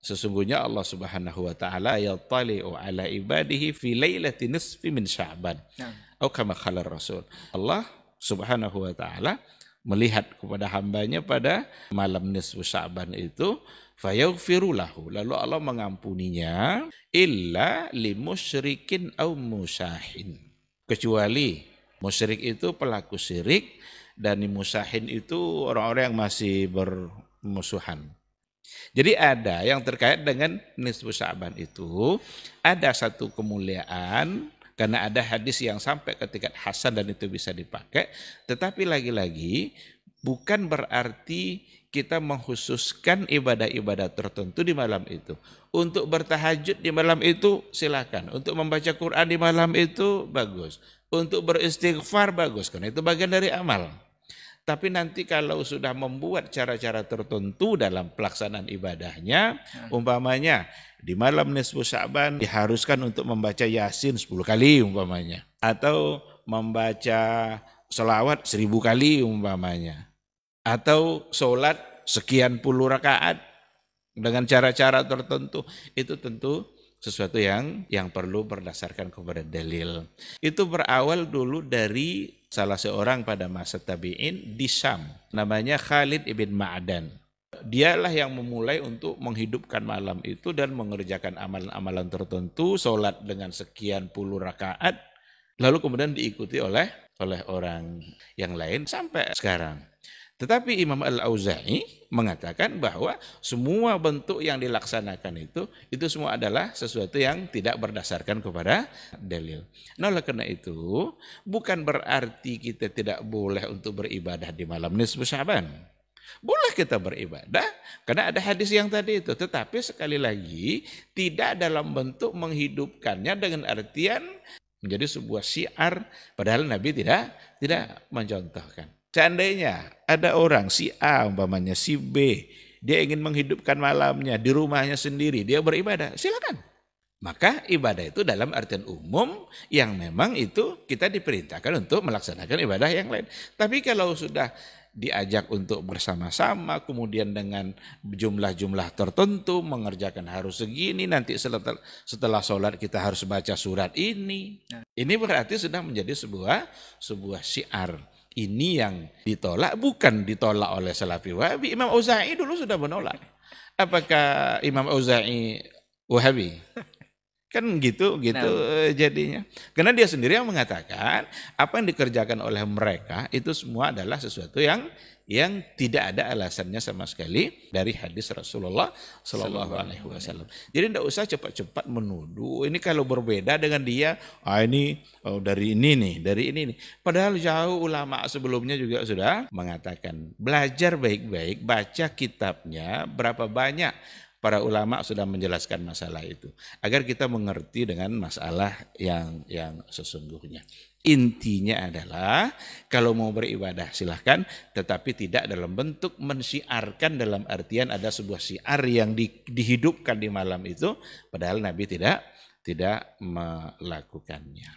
Sesungguhnya Allah Subhanahu wa taala yattali'u ala ibadihi fi lailati nisfi min Sya'ban. Atau kama qala Rasul. Allah Subhanahu wa taala melihat kepada hambanya pada malam nisfu Sya'ban itu, fayaghfiru lahu, lalu Allah mengampuninya, illa limusyrikin au musyahin, kecuali musyrik itu pelaku syirik dan musyahin itu orang-orang yang masih bermusuhan. Jadi ada yang terkait dengan nisfu Sya'ban itu, ada satu kemuliaan karena ada hadis yang sampai ke tingkat hasan dan itu bisa dipakai, tetapi lagi-lagi bukan berarti kita mengkhususkan ibadah-ibadah tertentu di malam itu. Untuk bertahajud di malam itu silakan, untuk membaca Quran di malam itu bagus, untuk beristighfar bagus, karena itu bagian dari amal. Tapi nanti kalau sudah membuat cara-cara tertentu dalam pelaksanaan ibadahnya, umpamanya di malam nisfu Sya'ban diharuskan untuk membaca Yasin 10 kali umpamanya, atau membaca selawat 1000 kali umpamanya, atau sholat sekian puluh rakaat dengan cara-cara tertentu, itu tentu sesuatu yang perlu berdasarkan kepada dalil. Itu berawal dulu dari salah seorang pada masa tabi'in di Syam, namanya Khalid ibn Ma'dan. Dialah yang memulai untuk menghidupkan malam itu dan mengerjakan amalan-amalan tertentu, sholat dengan sekian puluh rakaat, lalu kemudian diikuti oleh orang yang lain sampai sekarang. Tetapi Imam Al-Auza'i mengatakan bahwa semua bentuk yang dilaksanakan itu semua adalah sesuatu yang tidak berdasarkan kepada dalil. Nah, oleh karena itu bukan berarti kita tidak boleh untuk beribadah di malam nisfu Sya'ban. Boleh kita beribadah karena ada hadis yang tadi itu, tetapi sekali lagi tidak dalam bentuk menghidupkannya dengan artian menjadi sebuah syiar, padahal Nabi tidak mencontohkan. Seandainya ada orang si A umpamanya si B, dia ingin menghidupkan malamnya di rumahnya sendiri, dia beribadah, silakan. Maka ibadah itu dalam artian umum yang memang itu kita diperintahkan untuk melaksanakan ibadah yang lain. Tapi kalau sudah diajak untuk bersama-sama, kemudian dengan jumlah-jumlah tertentu, mengerjakan harus segini, nanti setelah sholat kita harus baca surat ini. Ini berarti sudah menjadi sebuah syiar. Ini yang ditolak, bukan ditolak oleh Salafi Wahabi. Imam Auza'i dulu sudah menolak. Apakah Imam Auza'i Wahabi? Kan gitu jadinya. Karena dia sendiri yang mengatakan apa yang dikerjakan oleh mereka itu semua adalah sesuatu yang tidak ada alasannya sama sekali dari hadis Rasulullah Sallallahu Alaihi Wasallam. Jadi tidak usah cepat-cepat menuduh. Ini kalau berbeda dengan dia, ini dari ini nih. Padahal jauh ulama sebelumnya juga sudah mengatakan belajar baik-baik, baca kitabnya, berapa banyak para ulama sudah menjelaskan masalah itu agar kita mengerti dengan masalah yang sesungguhnya. Intinya adalah kalau mau beribadah silahkan, tetapi tidak dalam bentuk mensyiarkan dalam artian ada sebuah syiar yang dihidupkan di malam itu, padahal Nabi tidak melakukannya.